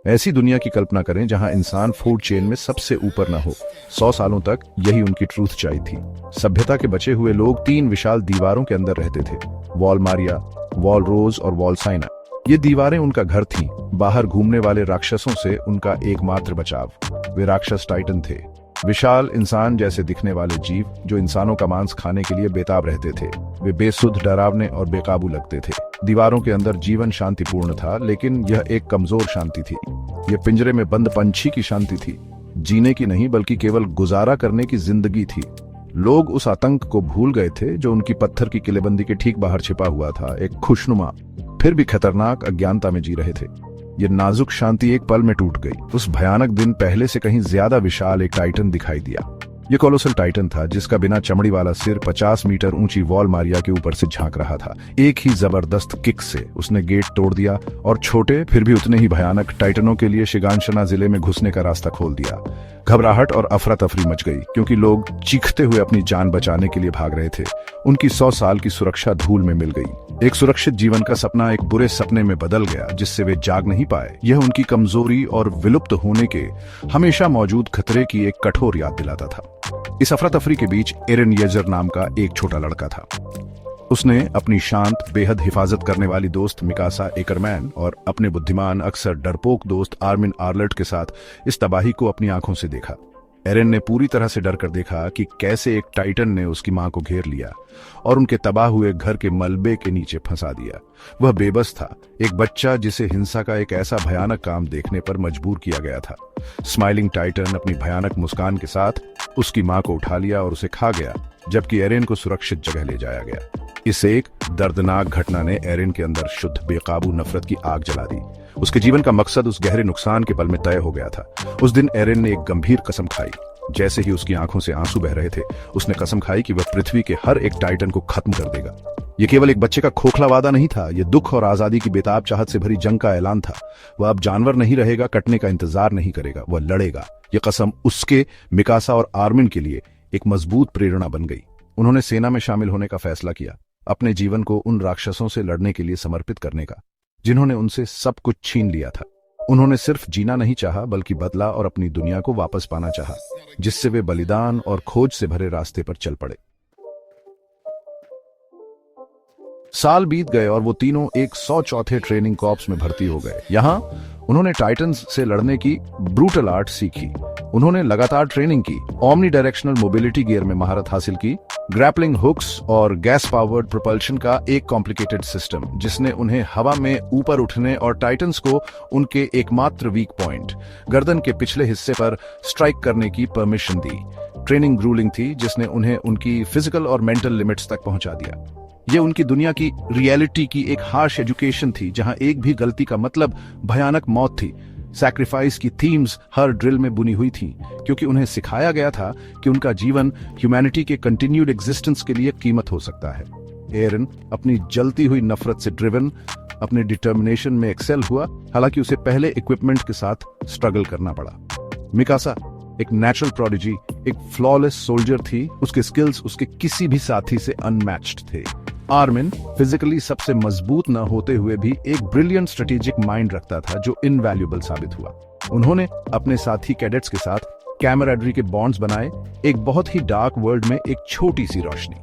ऐसी दुनिया की कल्पना करें जहां इंसान फूड चेन में सबसे ऊपर न हो। 100 सालों तक यही उनकी ट्रूथ चाय थी। सभ्यता के बचे हुए लोग 3 विशाल दीवारों के अंदर रहते थे, वॉल मारिया, वॉल रोज और वॉल साइना। ये दीवारें उनका घर थीं, बाहर घूमने वाले राक्षसों से उनका एकमात्र बचाव। वे राक्षस टाइटन थे, विशाल इंसान जैसे दिखने वाले जीव जो इंसानों का मांस खाने के लिए बेताब रहते थे। वे बेसुध, डरावने और बेकाबू लगते थे। दीवारों के अंदर जीवन शांतिपूर्ण था, लेकिन यह एक कमजोर शांति थी। यह पिंजरे में बंद पंछी की शांति थी, जीने की नहीं बल्कि केवल गुजारा करने की जिंदगी थी। लोग उस आतंक को भूल गए थे जो उनकी पत्थर की किलेबंदी के ठीक बाहर छिपा हुआ था, एक खुशनुमा फिर भी खतरनाक अज्ञानता में जी रहे थे। ये नाजुक शांति एक पल में टूट गई। उस भयानक दिन पहले से कहीं ज्यादा विशाल एक टाइटन दिखाई दिया। ये कोलोसल टाइटन था जिसका बिना चमड़ी वाला सिर 50 मीटर ऊंची वॉल मारिया के ऊपर से झांक रहा था। एक ही जबरदस्त किक से उसने गेट तोड़ दिया और छोटे फिर भी उतने ही भयानक टाइटनों के लिए शिगांशना जिले में घुसने का रास्ता खोल दिया। घबराहट और अफरा तफरी मच गई क्योंकि लोग चीखते हुए अपनी जान बचाने के लिए भाग रहे थे। उनकी 100 साल की सुरक्षा धूल में मिल गई। एक सुरक्षित जीवन का सपना एक बुरे सपने में बदल गया जिससे वे जाग नहीं पाए। यह उनकी कमजोरी और विलुप्त होने के हमेशा मौजूद खतरे की एक कठोर याद दिलाता था। इस अफरा तफरी के बीच एरन येजर नाम का एक छोटा लड़का था। उसने अपनी शांत, बेहद हिफाजत करने वाली दोस्त मिकासा एकरमैन और अपने बुद्धिमान, अक्सर डरपोक दोस्त आर्मिन आर्लर्ट के साथ इस तबाही को अपनी आंखों से देखा। एरन ने पूरी तरह से डर कर देखा कि कैसे एक टाइटन ने उसकी मां को घेर लिया और उनके तबाह हुए घर के मलबे के नीचे फंसा दिया। वह बेबस था, एक बच्चा जिसे हिंसा का एक ऐसा भयानक काम देखने पर मजबूर किया गया था। स्माइलिंग टाइटन अपनी भयानक मुस्कान के साथ उसकी मां को उठा लिया और उसे खा गया, जबकि एरन को सुरक्षित जगह ले जाया गया। इस एक दर्दनाक घटना ने एरन के अंदर शुद्ध बेकाबू नफरत की आग जला दी। उसके जीवन का मकसद उस गहरे नुकसान के पल में तय हो गया था। उस दिन एरन ने एक गंभीर कसम खाई। जैसे ही उसकी आंखों से आंसू बह रहे थे, उसने कसम खाई कि वह पृथ्वी के हर एक टाइटन को खत्म कर देगा। यह केवल एक बच्चे का खोखला वादा नहीं था, यह दुख और आजादी की बेताब चाहत से भरी जंग का ऐलान था। वह अब जानवर नहीं रहेगा, कटने का इंतजार नहीं करेगा, वह लड़ेगा। यह कसम उसके, मिकासा और आर्मिन के लिए एक मजबूत प्रेरणा बन गई। उन्होंने सेना में शामिल होने का फैसला किया, अपने जीवन को उन राक्षसों से लड़ने के लिए समर्पित करने का जिन्होंने उनसे सब कुछ छीन लिया था। उन्होंने सिर्फ जीना नहीं चाहा बल्कि बदला और अपनी दुनिया को वापस पाना चाहा, जिससे वे बलिदान और खोज से भरे रास्ते पर चल पड़े। साल बीत गए और वो तीनों एक 104 ट्रेनिंग कॉर्प्स में भर्ती हो गए। यहां उन्होंने टाइटन्स से लड़ने की ब्रूटल आर्ट सीखी। उन्होंने लगातार ट्रेनिंग की, ओमनी डायरेक्शनल मोबिलिटी गियर में महारत हासिल की, ग्रैपलिंग हुक्स और गैस पावर्ड प्रोपल्शन का एक कॉम्प्लिकेटेड सिस्टम जिसने उन्हें हवा में ऊपर उठने और टाइटन्स को उनके एकमात्र वीक पॉइंट, गर्दन के पिछले हिस्से पर स्ट्राइक करने की परमिशन दी। ट्रेनिंग ग्रूलिंग थी जिसने उन्हें उनकी फिजिकल और मेंटल लिमिट्स तक पहुंचा दिया। ये उनकी दुनिया की रियलिटी की एक हार्श एजुकेशन थी जहां एक भी गलती का मतलब भयानक मौत थी। सैक्रिफाइस की थीम्स हर ड्रिल में बुनी हुई थीं, क्योंकि उन्हें सिखाया गया था कि उनका जीवन ह्यूमैनिटी के कंटिन्यूड एग्जिस्टेंस के लिए कीमत हो सकता है। एरन अपनी जलती हुई नफरत से ड्रिवन अपने डिटर्मिनेशन में एक्सेल हुआ, हालांकि उसे पहले इक्विपमेंट के साथ स्ट्रगल करना पड़ा। मिकासा एक नेचुरल प्रोडिजी, एक फ्लॉलेस सोल्जर थी। उसके स्किल्स उसके किसी भी साथी से अनमैच्ड थे। आर्मिन फिजिकली सबसे मजबूत न होते हुए भी एक ब्रिलियंट स्ट्रेटेजिक माइंड रखता था जो इनवैल्यूएबल साबित हुआ। उन्होंने अपने साथी कैडेट्स के साथ कैमराडरी के बॉन्ड्स बनाए, एक बहुत ही डार्क वर्ल्ड में एक छोटी सी रोशनी।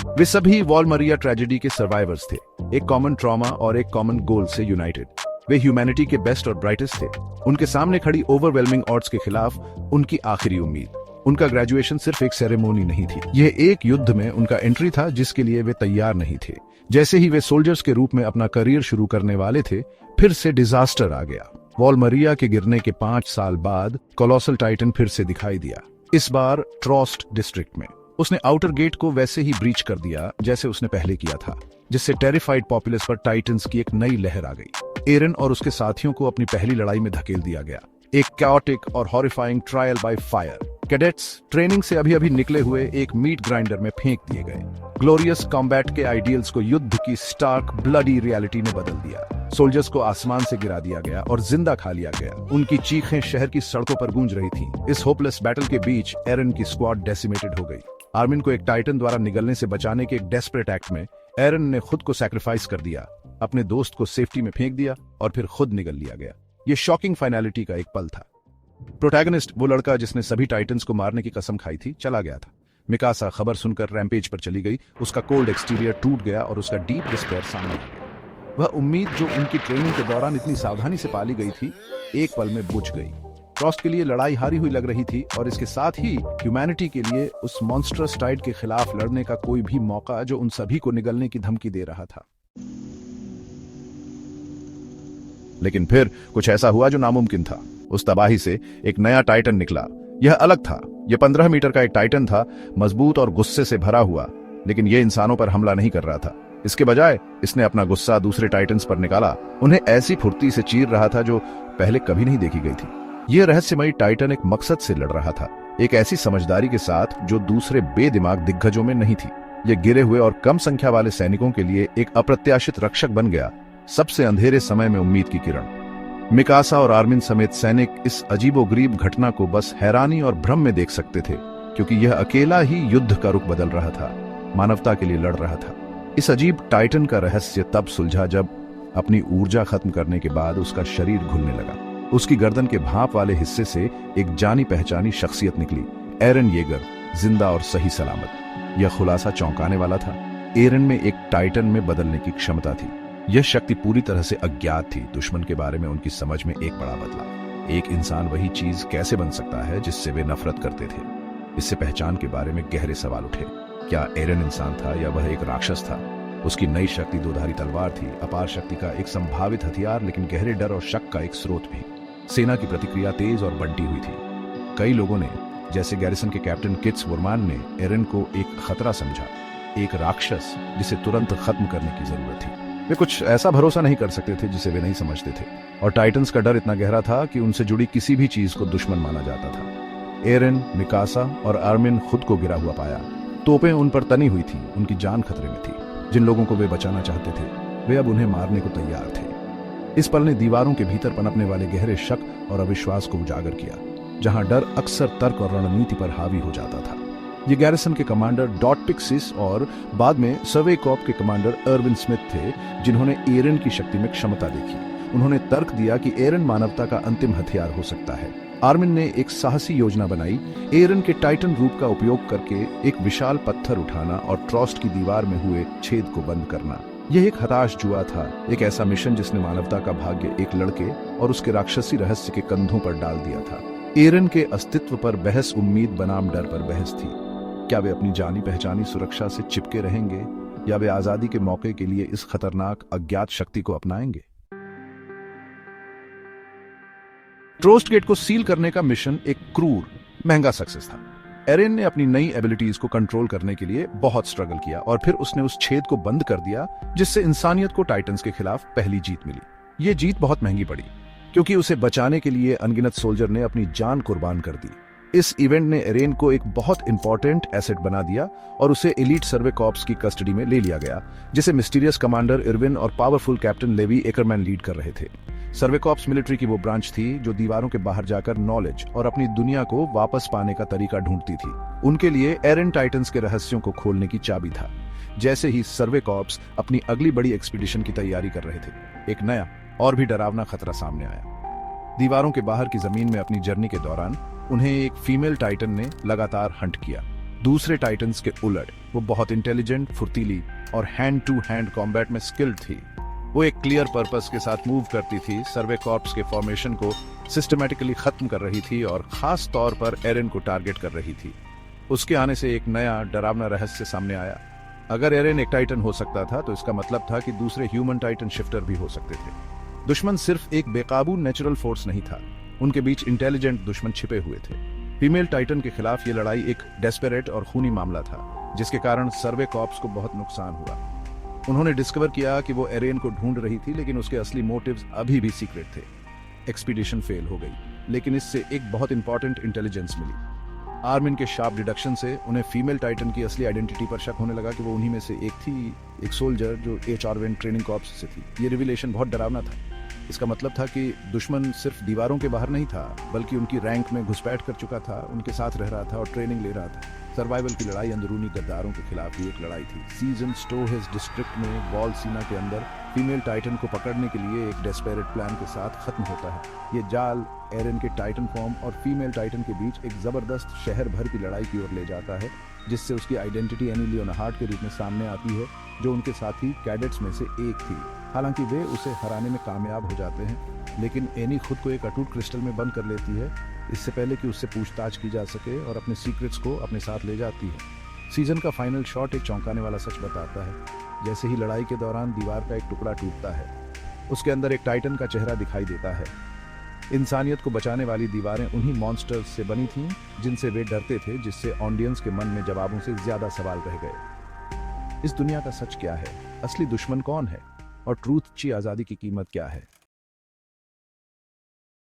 वे सभी वॉल मारिया ट्रेजेडी के सर्वाइवर्स थे, एक कॉमन ट्रॉमा और एक कॉमन गोल से यूनाइटेड। वे ह्यूमैनिटी के बेस्ट और ब्राइटेस्ट थे। उनके सामने खड़ी ओवरवेलमिंग ऑड्स के खिलाफ उनकी आखिरी उम्मीद। उनका ग्रेजुएशन सिर्फ एक सेरेमोनी नहीं थी, यह एक युद्ध में उनका एंट्री था जिसके लिए वे तैयार नहीं थे। जैसे ही वे सोल्जर्स के रूप में अपना करियर शुरू करने वाले थे, फिर से डिजास्टर आ गया। वॉल मारिया के गिरने के 5 साल बाद कोलोसल टाइटन फिर से दिखाई दिया, इस बार ट्रॉस्ट डिस्ट्रिक्ट में। उसने आउटर गेट को वैसे ही ब्रीच कर दिया जैसे उसने पहले किया था, जिससे टेरिफाइड पॉपुलस पर टाइटन्स की एक नई लहर आ गई। एरन और उसके साथियों को अपनी पहली लड़ाई में धकेल दिया गया, एक कैओटिक और horrifying trial by fire. Cadets training से अभी अभी निकले हुए एक मीट ग्राइंडर में फेंक दिए गए। ग्लोरियस कॉम्बैट के आइडियल्स को युद्ध की स्टार्क ब्लडी रियलिटी ने बदल दिया। सोल्जर्स को आसमान से गिरा दिया गया और जिंदा खा लिया गया। उनकी चीखें शहर की सड़कों पर गूंज रही थीं। इस होपलेस बैटल के बीच एरन की स्क्वाड डेसिमेटेड हो गई। आर्मिन को एक टाइटन द्वारा निगलने से बचाने के एक डेस्परेट एक्ट में एरन ने खुद को सैक्रिफाइस कर दिया, अपने दोस्त को सेफ्टी में फेंक दिया और फिर खुद निगल लिया गया। ये शॉकिंग फाइनलिटी का एक पल था। प्रोटैगनिस्ट, वो लड़का जिसने सभी टाइटन्स को मारने की कसम खाई थी, चला गया था। मिकासा खबर सुनकर रैम्पेज पर चली गई। उसका कोल्ड एक्सटीरियर टूट गया और उसका डीप डिस्पेयर सामने आ गया। वह उम्मीद जो उनकी ट्रेनिंग के दौरान इतनी सावधानी से पाली गई थी, एक पल में बुझ गई। ट्रस्ट के लिए लड़ाई हारी हुई लग रही थी और इसके साथ ही ह्यूमैनिटी के लिए उस मॉन्स्टरस टाइड के खिलाफ लड़ने का कोई भी मौका जो उन सभी को निगलने की धमकी दे रहा था। लेकिन फिर कुछ ऐसा हुआ जो नामुमकिन था। उस तबाही से एक नया टाइटन निकला। यह अलग था। यह 15 मीटर का एक टाइटन था, मजबूत और गुस्से से भरा हुआ। लेकिन यह इंसानों पर हमला नहीं कर रहा था। इसके बजाय इसने अपना गुस्सा दूसरे टाइटन्स पर निकाला। उन्हें ऐसी फुर्ती से चीर रहा था जो पहले कभी नहीं देखी गई थी। यह रहस्यमयी टाइटन एक मकसद से लड़ रहा था, एक ऐसी समझदारी के साथ जो दूसरे बेदिमाग दिग्गजों में नहीं थी। यह गिरे हुए और कम संख्या वाले सैनिकों के लिए एक अप्रत्याशित रक्षक बन गया, सबसे अंधेरे समय में उम्मीद की किरण। मिकासा और आर्मिन समेत सैनिक इस अजीबोगरीब घटना को बस हैरानी और भ्रम में देख सकते थे, क्योंकि यह अकेला ही युद्ध का रुख बदल रहा था, मानवता के लिए लड़ रहा था। इस अजीब टाइटन का रहस्य तब सुलझा जब अपनी ऊर्जा खत्म करने के बाद उसका शरीर घुलने लगा। उसकी गर्दन के भाप वाले हिस्से से एक जानी पहचानी शख्सियत निकली, एरन येगर, जिंदा और सही सलामत। यह खुलासा चौंकाने वाला था। एरन में एक टाइटन में बदलने की क्षमता थी। यह शक्ति पूरी तरह से अज्ञात थी। दुश्मन के बारे में उनकी समझ में एक बड़ा बदलाव। एक इंसान वही चीज कैसे बन सकता है जिससे वे नफरत करते थे? इससे पहचान के बारे में गहरे सवाल उठे। क्या एरन इंसान था या वह एक राक्षस था? उसकी नई शक्ति दोधारी तलवार थी, अपार शक्ति का एक संभावित हथियार, लेकिन गहरे डर और शक का एक स्रोत भी। सेना की प्रतिक्रिया तेज और बंटी हुई थी। कई लोगों ने, जैसे गैरिसन के कैप्टन किट्स वुरमान ने, एरन को एक खतरा समझा, एक राक्षस जिसे तुरंत खत्म करने की जरूरत थी। वे कुछ ऐसा भरोसा नहीं कर सकते थे जिसे वे नहीं समझते थे, और टाइटन्स का डर इतना गहरा था कि उनसे जुड़ी किसी भी चीज को दुश्मन माना जाता था। एरन, मिकासा और आर्मिन खुद को गिरा हुआ पाया। तोपें उन पर तनी हुई थी, उनकी जान खतरे में थी। जिन लोगों को वे बचाना चाहते थे, वे अब उन्हें मारने को तैयार थे। इस पल ने दीवारों के भीतर पनपने वाले गहरे शक और अविश्वास को उजागर किया, जहां डर अक्सर तर्क और रणनीति पर हावी हो जाता था। ये गैरिसन के कमांडर डॉट पिक्सिस और बाद में सर्वे कॉर्प के कमांडर अर्विन स्मिथ थे, जिन्होंने एरन की शक्ति में क्षमता देखी। उन्होंने तर्क दिया कि एरन मानवता का अंतिम हथियार हो सकता है। आर्मिन ने एक साहसी योजना बनाई, एरन के टाइटन रूप का उपयोग करके एक विशाल पत्थर उठाना और ट्रस्ट की दीवार में हुए छेद को बंद करना। यह एक हताश जुआ था, एक ऐसा मिशन जिसने मानवता का भाग्य एक लड़के और उसके राक्षसी रहस्य के कंधों पर डाल दिया था। एरन के अस्तित्व पर बहस उम्मीद बनाम डर पर बहस थी। क्या वे अपनी जानी पहचानी सुरक्षा से चिपके रहेंगे या वे आजादी के मौके के लिए इस खतरनाक अज्ञात शक्ति को अपनाएंगे? ट्रोस्ट गेट को सील करने का मिशन एक क्रूर, महंगा सक्सेस था। एरन ने अपनी नई एबिलिटीज को कंट्रोल करने के लिए बहुत स्ट्रगल किया और फिर उसने उस छेद को बंद कर दिया, जिससे इंसानियत को टाइटन्स के खिलाफ पहली जीत मिली। ये जीत बहुत महंगी पड़ी, क्योंकि उसे बचाने के लिए अनगिनत सोल्जर ने अपनी जान कुर्बान कर दी। इस इवेंट ने एरन को एक बहुत इंपॉर्टेंट एसेट बना दिया और उसे एलीट सर्वे कॉर्प्स की कस्टडी में ले लिया गया, जिसे मिस्टीरियस कमांडर इरविन और powerful captain Levi Ackerman lead कर रहे थे। सर्वे कॉर्प्स मिलिट्री की वो ब्रांच थी जो दीवारों के बाहर जाकर नॉलेज और अपनी दुनिया को वापस पाने का तरीका ढूंढती थी। उनके लिए एरन टाइटन्स के रहस्यों को खोलने की चाबी था। जैसे ही सर्वे कॉर्प्स अपनी अगली बड़ी एक्सपीडिशन की तैयारी कर रहे थे, एक नया और भी डरावना खतरा सामने आया। दीवारों के बाहर की जमीन में अपनी जर्नी के दौरान उन्हें एक फीमेल टाइटन ने लगातार हंट किया। दूसरे टाइटन्स के उलट वो बहुत इंटेलिजेंट, फुर्तीली और हैंड टू हैंड कॉम्बैट में स्किल्ड थी। वो एक क्लियर पर्पस के साथ मूव करती थी, सर्वे कॉर्प्स के फॉर्मेशन को सिस्टमैटिकली खत्म कर रही थी और खास तौर पर एरन को टारगेट कर रही थी। उसके आने से एक नया डरावना रहस्य सामने आया। अगर एरन एक टाइटन हो सकता था तो इसका मतलब था कि दूसरे ह्यूमन टाइटन शिफ्टर भी हो सकते थे। दुश्मन सिर्फ एक बेकाबू नेचुरल फोर्स नहीं था, उनके बीच इंटेलिजेंट दुश्मन छिपे हुए थे। फीमेल टाइटन के खिलाफ ये लड़ाई एक डेस्परेट और खूनी मामला था, जिसके कारण सर्वे कॉर्प्स को बहुत नुकसान हुआ। उन्होंने डिस्कवर किया कि वो एरन को ढूंढ रही थी, लेकिन उसके असली मोटिव्स अभी भी सीक्रेट थे। एक्सपीडिशन फेल हो गई, लेकिन इससे एक बहुत इंपॉर्टेंट इंटेलिजेंस मिली। आर्मिन के शार्प डिडक्शन से उन्हें फीमेल टाइटन की असली आइडेंटिटी पर शक होने लगा कि वो उन्हीं में से एक थी, एक सोल्जर जो एच-आरवेन ट्रेनिंग कॉर्प्स से थी। ये रिवीलेशन बहुत डरावना था। इसका मतलब था कि दुश्मन सिर्फ दीवारों के बाहर नहीं था, बल्कि उनकी रैंक में घुसपैठ कर चुका था, उनके साथ रह रहा था और ट्रेनिंग ले रहा था। सर्वाइवल की लड़ाई अंदरूनी गद्दारों के खिलाफ भी एक लड़ाई थी। सीजन स्टोहेज डिस्ट्रिक्ट में वॉल सीना के अंदर फीमेल टाइटन को पकड़ने के लिए एक डेस्पेरेट प्लान के साथ खत्म होता है। ये जाल एरन के टाइटन फॉर्म और फीमेल टाइटन के बीच एक जबरदस्त शहर भर की लड़ाई की ओर ले जाता है, जिससे उसकी आइडेंटिटी एनी लियोनहार्ड के रूप में सामने आती है, जो उनके साथी कैडेट्स में से एक थी। हालांकि वे उसे हराने में कामयाब हो जाते हैं, लेकिन एनी खुद को एक अटूट क्रिस्टल में बंद कर लेती है, इससे पहले कि उससे पूछताछ की जा सके, और अपने सीक्रेट्स को अपने साथ ले जाती है। सीजन का फाइनल शॉट एक चौंकाने वाला सच बताता है। जैसे ही लड़ाई के दौरान दीवार का एक टुकड़ा टूटता है, उसके अंदर एक टाइटन का चेहरा दिखाई देता है। इंसानियत को बचाने वाली दीवारें उन्हीं मॉन्स्टर्स से बनी थीं जिनसे वे डरते थे, जिससे ऑडियंस के मन में जवाबों से ज्यादा सवाल रह गए। इस दुनिया का सच क्या है, असली दुश्मन कौन है, और ट्रूथ की आजादी की कीमत क्या है?